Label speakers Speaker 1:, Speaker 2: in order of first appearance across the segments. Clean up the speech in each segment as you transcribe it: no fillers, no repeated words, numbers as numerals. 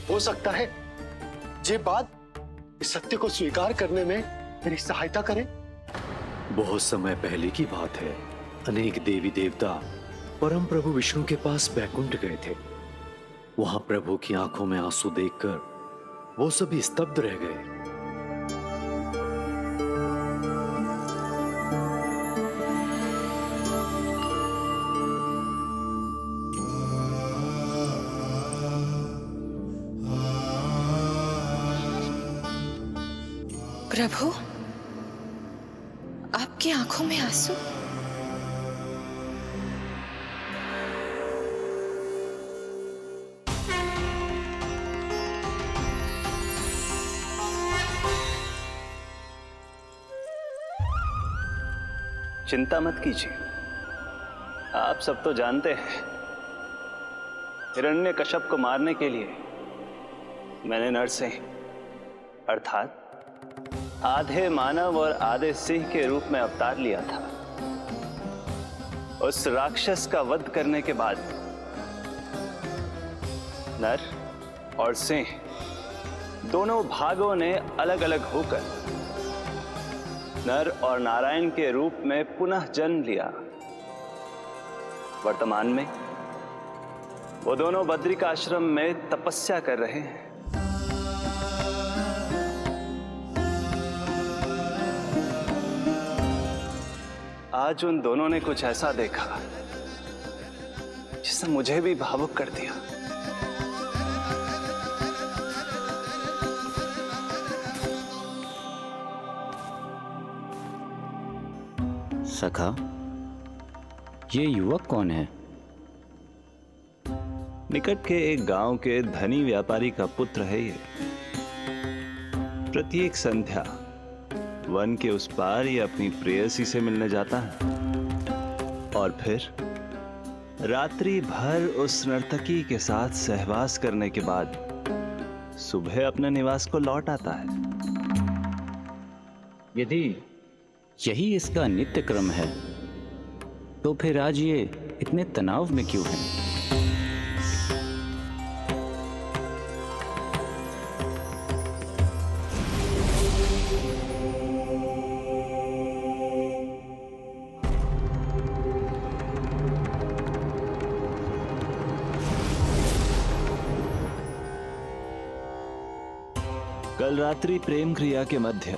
Speaker 1: हो सकता है ये बात इस सत्य को स्वीकार करने में मेरी सहायता करे।
Speaker 2: बहुत समय पहले की बात है। अनेक देवी देवता परम प्रभु विष्णु के पास बैकुंठ गए थे। वहां प्रभु की आंखों में आंसू देखकर वो सभी स्तब्ध रह गए।
Speaker 3: प्रभु, आपकी आंखों में आंसू?
Speaker 4: चिंता मत कीजिए, आप सब तो जानते हैं हिरण्यकश्यप को मारने के लिए मैंने नरसिंह अर्थात आधे मानव और आधे सिंह के रूप में अवतार लिया था। उस राक्षस का वध करने के बाद नर और सिंह दोनों भागों ने अलग अलग होकर नर और नारायण के रूप में पुनः जन्म लिया। वर्तमान में वो दोनों बद्रिकाश्रम में तपस्या कर रहे हैं। आज उन दोनों ने कुछ ऐसा देखा जिसने मुझे भी भावुक कर दिया।
Speaker 5: सखा, ये युवक कौन है?
Speaker 4: निकट के एक गांव के धनी व्यापारी का पुत्र है ये। प्रत्येक संध्या वन के उस पार ये अपनी प्रेयसी से मिलने जाता है और फिर रात्रि भर उस नर्तकी के साथ सहवास करने के बाद सुबह अपने निवास को लौट आता है।
Speaker 5: यदि यही इसका नित्य क्रम है तो फिर आज ये इतने तनाव में क्यों है?
Speaker 4: कल रात्रि प्रेम क्रिया के मध्य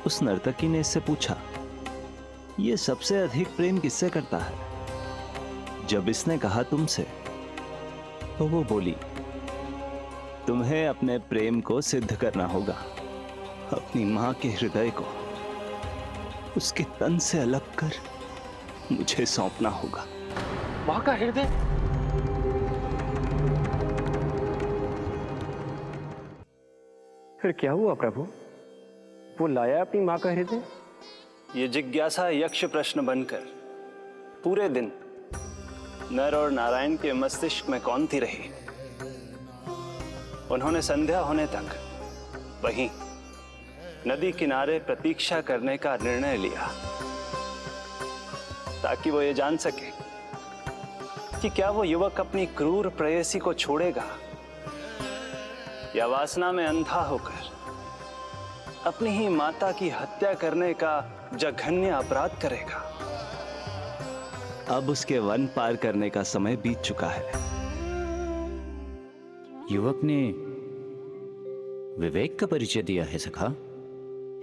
Speaker 4: उस नर्तकी ने इससे पूछा, ये सबसे अधिक प्रेम किससे करता है? जब इसने कहा तुमसे, तो वो बोली, तुम्हें अपने प्रेम को सिद्ध करना होगा। अपनी मां के हृदय को उसके तन से अलग कर मुझे सौंपना होगा।
Speaker 1: मां का हृदय?
Speaker 6: फिर क्या हुआ प्रभु? वो लाया अपनी मां का हृदय?
Speaker 4: ये जिज्ञासा यक्ष प्रश्न बनकर पूरे दिन नर और नारायण के मस्तिष्क में कौंधती रही। उन्होंने संध्या होने तक वहीं नदी किनारे प्रतीक्षा करने का निर्णय लिया ताकि वो ये जान सके कि क्या वो युवक अपनी क्रूर प्रेयसी को छोड़ेगा या वासना में अंधा होकर अपनी ही माता की हत्या करने का जघन्य अपराध करेगा। अब उसके वन पार करने का समय बीत चुका है।
Speaker 5: युवक ने विवेक का परिचय दिया है सखा।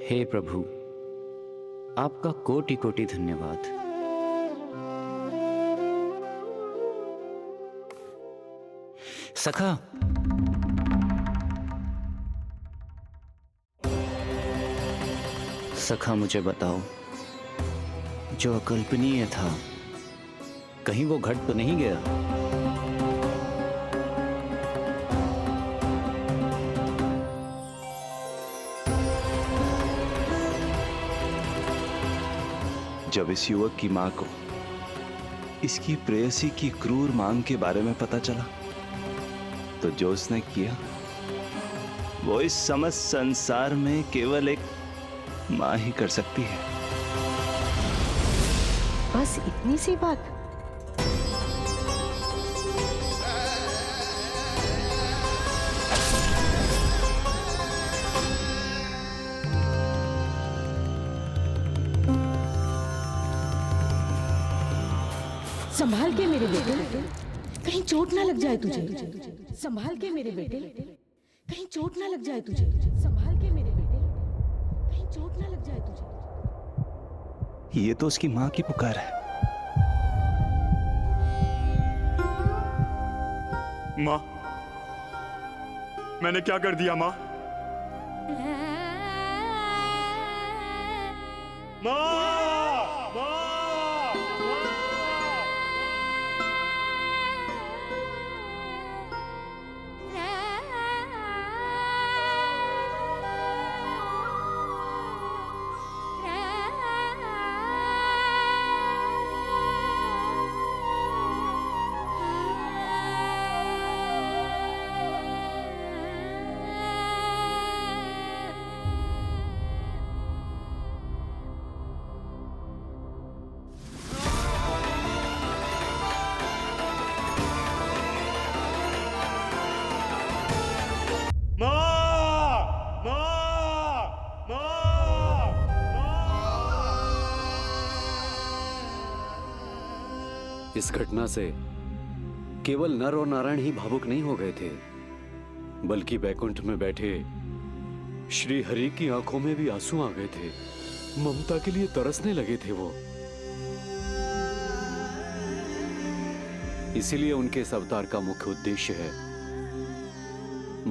Speaker 5: हे प्रभु, आपका कोटि कोटि धन्यवाद। सखा, सखा मुझे बताओ, जो अकल्पनीय था कहीं वो घट तो नहीं गया?
Speaker 4: जब इस युवक की मां को इसकी प्रेयसी की क्रूर मांग के बारे में पता चला तो जो उसने किया वो इस समस्त संसार में केवल एक मां ही कर सकती है।
Speaker 3: बस इतनी सी बात?
Speaker 7: संभाल के मेरे बेटे, कहीं चोट ना लग जाए तुझे। संभाल के मेरे बेटे, कहीं चोट ना लग जाए तुझे। संभाल के मेरे बेटे, कहीं चोट ना लग जाए तुझे।
Speaker 4: ये तो उसकी मां की पुकार है।
Speaker 8: माँ, मैंने क्या कर दिया माँ?
Speaker 2: इस घटना से केवल नर और नारायण ही भावुक नहीं हो गए थे, बल्कि बैकुंठ में बैठे श्री हरि की आंखों में भी आंसू आ गए थे। ममता के लिए तरसने लगे थे वो। इसीलिए उनके इस अवतार का मुख्य उद्देश्य है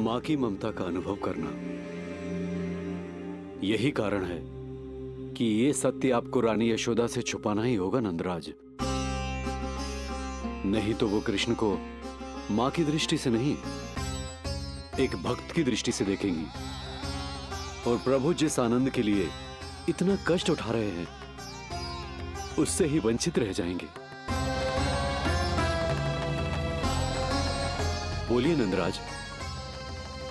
Speaker 2: मां की ममता का अनुभव करना। यही कारण है कि ये सत्य आपको रानी यशोदा से छुपाना ही होगा नंदराज। नहीं तो वो कृष्ण को मां की दृष्टि से नहीं, एक भक्त की दृष्टि से देखेंगी, और प्रभु जिस आनंद के लिए इतना कष्ट उठा रहे हैं उससे ही वंचित रह जाएंगे। बोलिए नंदराज,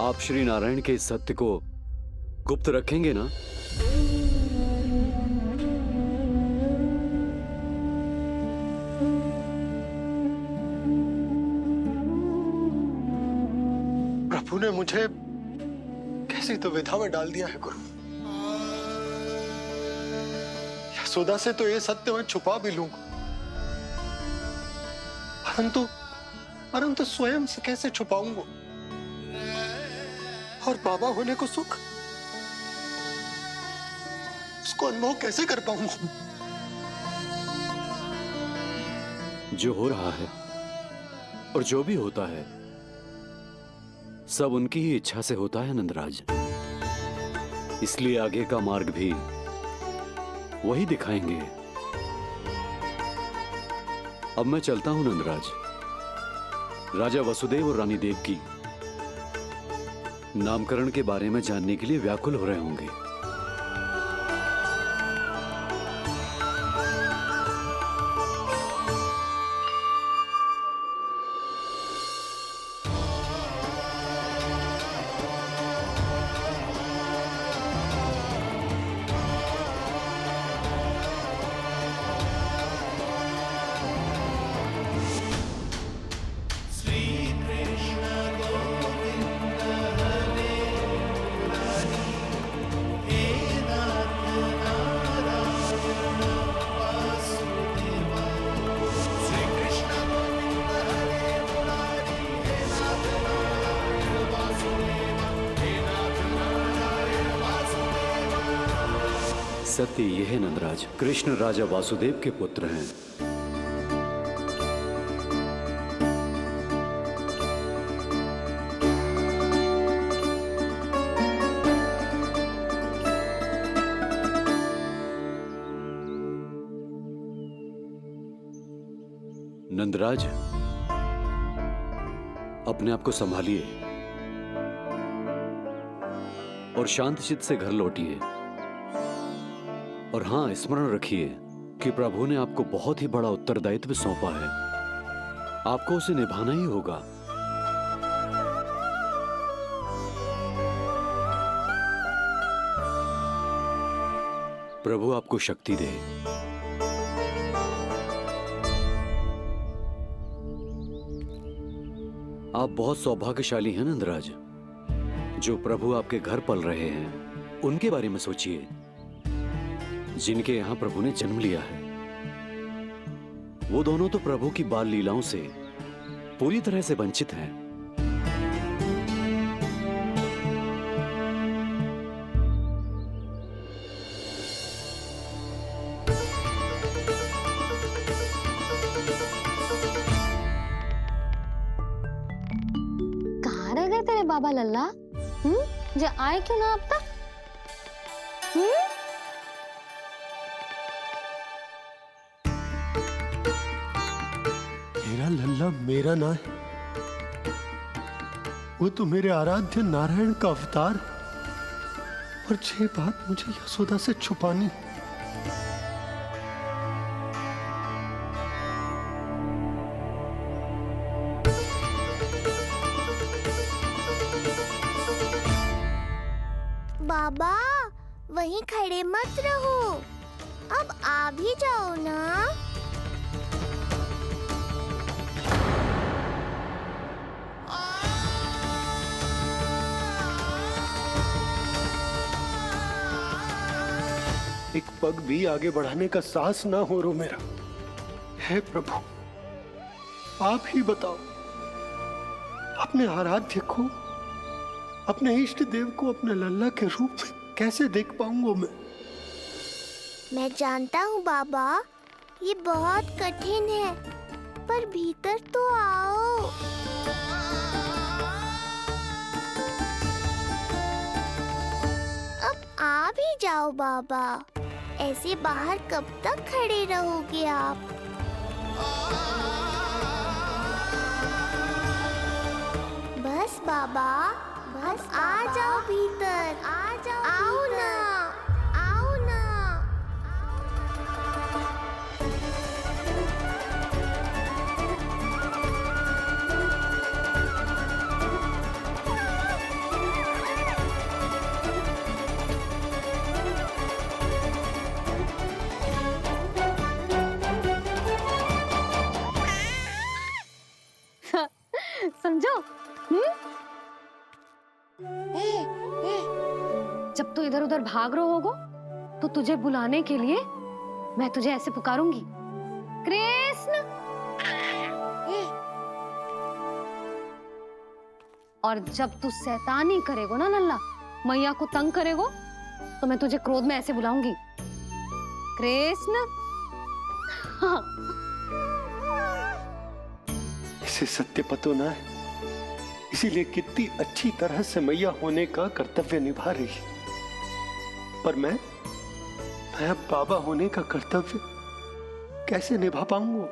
Speaker 2: आप श्री नारायण के इस सत्य को गुप्त रखेंगे ना?
Speaker 1: प्रभु ने मुझे कैसी दुविधा में डाल दिया है गुरु। यशोदा से तो ये सत्य मैं छुपा भी लूंगा, परंतु स्वयं से कैसे छुपाऊंगा? और बाबा होने को सुख, उसको अनुभव कैसे कर पाऊंगा?
Speaker 2: जो हो रहा है और जो भी होता है सब उनकी ही इच्छा से होता है नंदराज। इसलिए आगे का मार्ग भी वही दिखाएंगे। अब मैं चलता हूं नंदराज। राजा वसुदेव और रानी देवकी नामकरण के बारे में जानने के लिए व्याकुल हो रहे होंगे। सत्य यह है नंदराज, कृष्ण राजा वासुदेव के पुत्र हैं। नंदराज, अपने आप को संभालिए और शांत चित्त से घर लौटिए। और हां, स्मरण रखिए कि प्रभु ने आपको बहुत ही बड़ा उत्तरदायित्व सौंपा है, आपको उसे निभाना ही होगा। प्रभु आपको शक्ति दे। आप बहुत सौभाग्यशाली हैं नंदराज। जो प्रभु आपके घर पल रहे हैं उनके बारे में सोचिए, जिनके यहां प्रभु ने जन्म लिया है। वो दोनों तो प्रभु की बाल लीलाओं से पूरी तरह से वंचित हैं।
Speaker 9: कहाँ रह गए तेरे बाबा लल्ला? जो आए क्यों ना अब तक?
Speaker 1: मेरा लल्ला मेरा ना है, वो तो मेरे आराध्य नारायण का अवतार, और ये बात मुझे यशोदा से छुपानी।
Speaker 10: बाबा वहीं खड़े मत रहो, अब आ भी जाओ ना।
Speaker 1: एक पग भी आगे बढ़ाने का साहस ना हो रो मेरा। हे प्रभु, आप ही बताओ, अपने आराध्य को, अपने इष्ट देव को अपने लल्ला के रूप में कैसे देख पाऊंगा मैं?
Speaker 10: मैं जानता हूँ बाबा, ये बहुत कठिन है, पर भीतर तो आओ। अब आ भी जाओ बाबा, ऐसे बाहर कब तक खड़े रहोगे आप? बस बाबा, बस आ जाओ भीतर, आ जाओ, आओ ना, आओ ना।
Speaker 9: समझो? जब तू इधर उधर भाग रहा होगा तो तुझे बुलाने के लिए मैं तुझे ऐसे पुकारूंगी, कृष्ण। और जब तू शैतानी करेगो ना लल्ला, मैया को तंग करेगो, तो मैं तुझे क्रोध में ऐसे बुलाऊंगी, कृष्ण। हाँ।
Speaker 1: इसे सत्य पतो ना है, इसीलिए कितनी अच्छी तरह से मैया होने का कर्तव्य निभा रही है, पर मैं अब बाबा होने का कर्तव्य कैसे निभा पाऊंगा?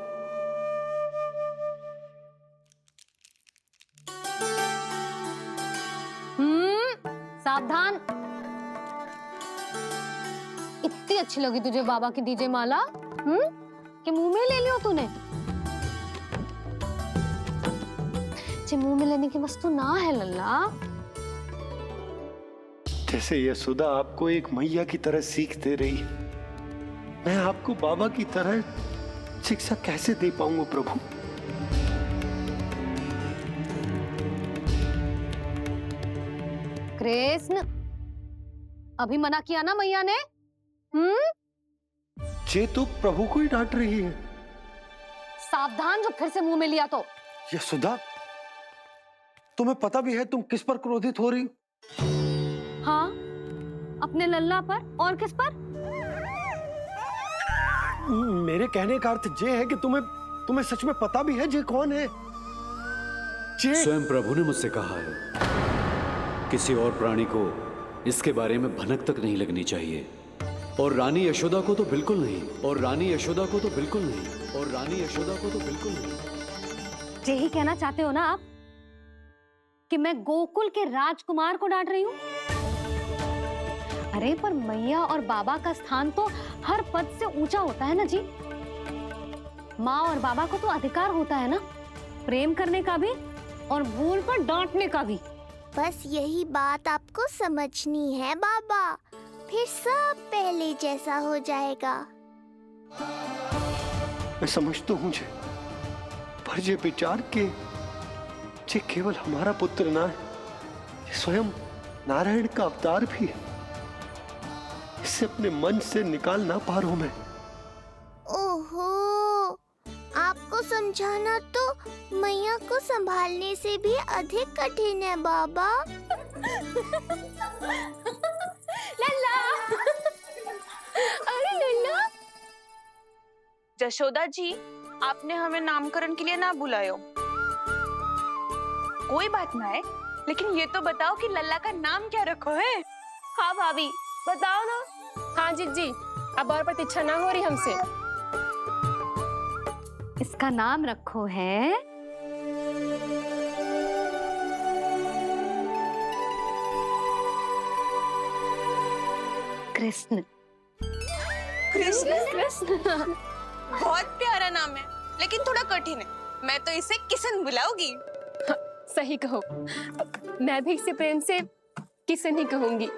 Speaker 9: सावधान। इतनी अच्छी लगी तुझे बाबा की दीजे माला, कि मुंह में ले लियो तूने? जे मुंह में लेने की वस्तु ना है लल्ला।
Speaker 1: जैसे यशोदा आपको एक मैया की तरह सीख दे रही है, मैं आपको बाबा की तरह शिक्षा कैसे दे पाऊंगा प्रभु?
Speaker 9: कृष्ण, अभी मना किया ना मैया ने?
Speaker 1: ये तो प्रभु को ही डांट रही है।
Speaker 9: सावधान, जो फिर से मुंह में लिया तो।
Speaker 1: यशोदा, तुम्हें पता भी है तुम किस पर क्रोधित हो रही?
Speaker 9: हाँ, अपने लल्ला पर। और किस पर?
Speaker 1: मेरे कहने का अर्थ ये है कि तुम्हें सच में पता भी है ये कौन है?
Speaker 2: स्वयं प्रभु ने मुझसे कहा है, किसी और प्राणी को इसके बारे में भनक तक नहीं लगनी चाहिए, और रानी यशोदा को तो बिल्कुल नहीं, और रानी यशोदा को तो बिल्कुल नहीं, और रानी यशोदा को तो बिल्कुल नहीं।
Speaker 9: यही कहना चाहते हो ना आप कि मैं गोकुल के राजकुमार को डांट रही हूँ? अरे पर मैया और बाबा का स्थान तो हर पद से ऊंचा होता है ना जी। माँ और बाबा को तो अधिकार होता है ना प्रेम करने का भी, और भूल पर डांटने का भी।
Speaker 10: बस यही बात आपको समझनी है बाबा, फिर सब पहले जैसा हो जाएगा।
Speaker 1: मैं समझता हूँ मुझे, पर ये विचार के ये केवल हमारा पुत्र ना है, ये स्वयं नारायण का अवतार भी है। इसे अपने मन से निकाल ना पा रहा हूं मैं।
Speaker 10: ओहो, समझाना तो मैया को संभालने से भी अधिक कठिन है बाबा।
Speaker 9: लल्ला, अरे लल्ला।
Speaker 11: जशोदा जी, आपने हमें नामकरण के लिए ना बुलायो। कोई बात ना है, लेकिन ये तो बताओ कि लल्ला का नाम क्या रखो है?
Speaker 12: हाँ भाभी, बताओ ना। हाँ जीजी, अब और प्रतीक्षा ना हो रही हमसे।
Speaker 9: इसका नाम रखो है कृष्ण।
Speaker 11: कृष्ण?
Speaker 12: कृष्ण।
Speaker 11: बहुत प्यारा नाम है, लेकिन थोड़ा कठिन है। मैं तो इसे किशन बुलाऊंगी।
Speaker 12: सही कहो, मैं भी इसे प्रेम से किशन ही कहूंगी।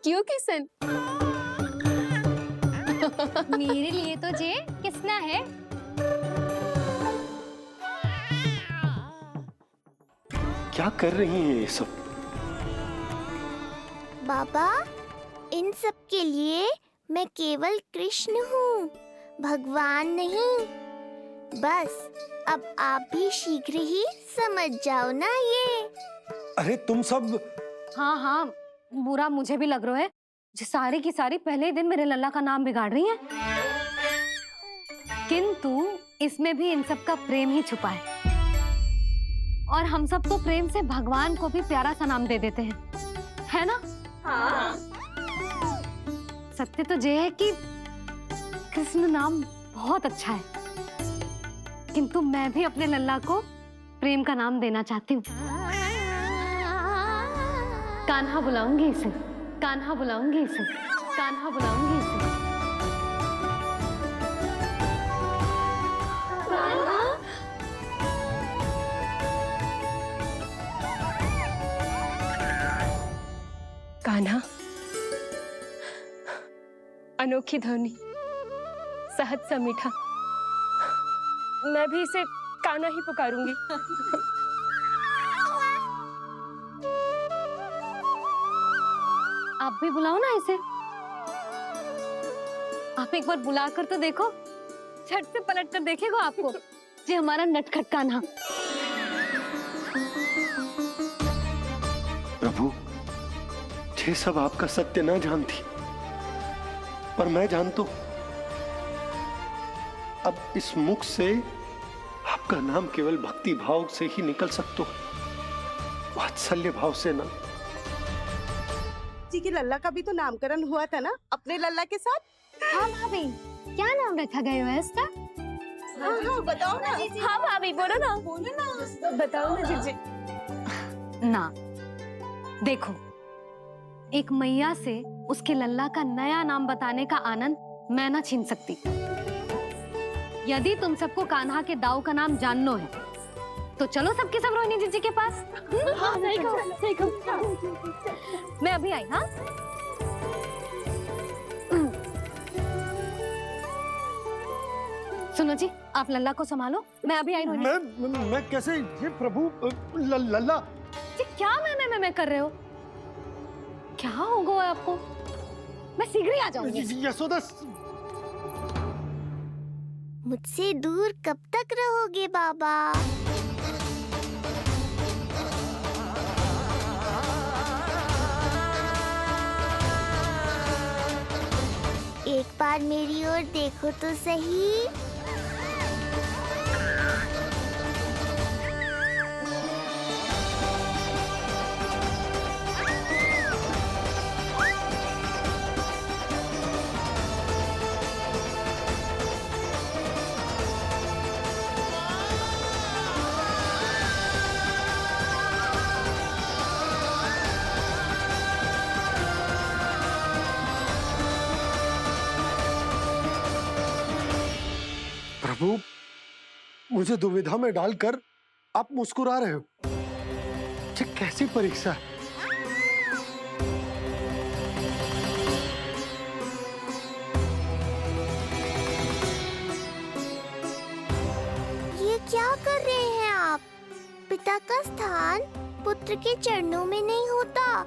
Speaker 12: क्यों किशन?
Speaker 9: मेरे लिए तो जे किसना है।
Speaker 1: क्या कर रही हैं ये सब?
Speaker 10: बाबा, इन सब के लिए मैं केवल कृष्ण हूँ, भगवान नहीं। बस अब आप भी शीघ्र ही समझ जाओ ना ये।
Speaker 1: अरे तुम सब।
Speaker 9: हाँ हाँ, बुरा मुझे भी लग रहा है। जो सारी की सारी पहले ही दिन मेरे लल्ला का नाम बिगाड़ रही हैं। किंतु इसमें भी इन सब का प्रेम ही छुपा है। और हम सब तो प्रेम से भगवान को भी प्यारा सा नाम दे देते हैं, है ना?
Speaker 12: हाँ।
Speaker 9: सत्य तो ये है कि कृष्ण नाम बहुत अच्छा है, किंतु मैं भी अपने लल्ला को प्रेम का नाम देना चाहती हूँ। कान्हा बुलाऊंगी इसे, कान्हा बुलाऊंगी इसे, कान्हा बुलाऊंगी इसे।
Speaker 12: कान्हा, अनोखी ध्वनि, सहज सा मीठा। मैं भी इसे कान्हा ही पुकारूंगी।
Speaker 9: आप भी बुलाओ ना इसे। आप एक बार बुलाकर तो देखो, झट से पलट कर देखेगा आपको ये हमारा नटखट कान्हा।
Speaker 1: प्रभु, ये सब आपका सत्य ना जानती, पर मैं जानता हूं। अब इस मुख से आपका नाम केवल भक्ति भाव से ही निकल सकता है, वात्सल्य भाव से ना।
Speaker 13: जी के लल्ला का भी तो नामकरण हुआ था ना अपने लल्ला के साथ।
Speaker 9: हाँ भाभी, क्या नाम रखा गया है इसका?
Speaker 13: हाँ, बताओ ना।
Speaker 12: हाँ भाभी, बोलो ना।
Speaker 13: बोलो ना।
Speaker 12: बताओ ना जीजी।
Speaker 9: ना, देखो, एक मैया से उसके लल्ला का नया नाम बताने का आनंद मैं ना छीन सकती। यदि तुम सबको कान्हा के दाऊ का नाम जानना है तो चलो सबके सब रोहिणी जीजी के पास।
Speaker 12: हाँ, सही कहो, सही कहो।
Speaker 9: मैं अभी आई। हाँ, सुनो जी, आप लल्ला को संभालो, मैं अभी आई। रोहिणी,
Speaker 1: मैं कैसे? ये प्रभु, लल्ला।
Speaker 9: जी क्या मैं कर रहे हो? क्या हो गया आपको? मैं शीघ्र ही आ जाऊंगी।
Speaker 1: यशोदा,
Speaker 10: मुझसे दूर कब तक रहोगे बाबा? एक बार मेरी ओर देखो तो सही।
Speaker 1: प्रभु, मुझे दुविधा में डालकर आप मुस्कुरा रहे हो। ये कैसी परीक्षा है?
Speaker 10: ये क्या कर रहे हैं आप? पिता का स्थान पुत्र के चरणों में नहीं होता,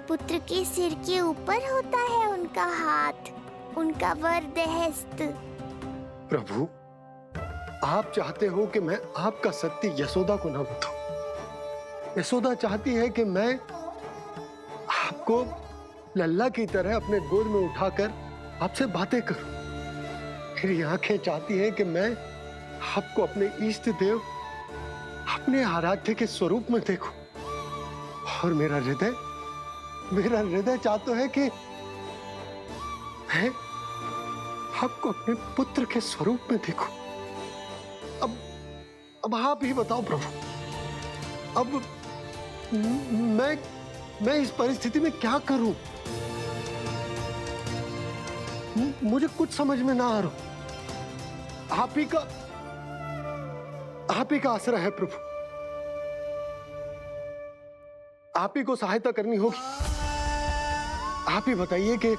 Speaker 10: पुत्र के सिर के ऊपर होता है उनका हाथ, उनका वरदहस्त।
Speaker 1: प्रभु, आप चाहते हो कि मैं आपका सत्य यशोदा को ना बताऊं। यशोदा चाहती है कि मैं आपको लल्ला की तरह अपने गोद में उठाकर आपसे बातें करूं। मेरी आंखें चाहती हैं कि मैं आपको अपने इष्ट देव, अपने आराध्य के स्वरूप में देखूं। और मेरा हृदय चाहता है कि मैं आपको अपने पुत्र के स्वरूप में देखूं। अब आप ही बताओ प्रभु, अब मैं इस परिस्थिति में क्या करूं? मुझे कुछ समझ में ना आ रहा। आप ही का आसरा है प्रभु। आप ही को सहायता करनी होगी। आप ही बताइए कि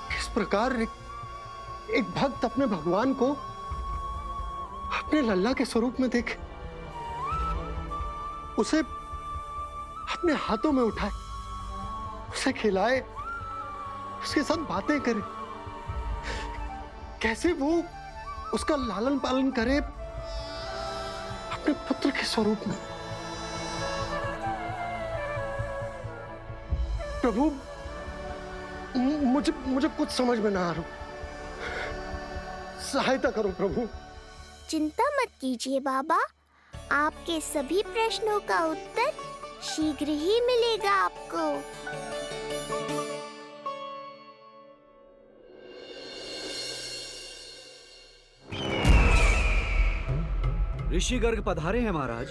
Speaker 1: किस प्रकार एक भक्त अपने भगवान को अपने लल्ला के स्वरूप में देखे, उसे अपने हाथों में उठाए, उसे खिलाए, उसके साथ बातें करे, कैसे वो उसका लालन पालन करे अपने पुत्र के स्वरूप में। प्रभु, मुझे कुछ समझ में ना आ रहा। सहायता करो प्रभु।
Speaker 10: चिंता मत कीजिए बाबा, आपके सभी प्रश्नों का उत्तर शीघ्र ही मिलेगा आपको।
Speaker 2: ऋषि गर्ग पधारे हैं महाराज।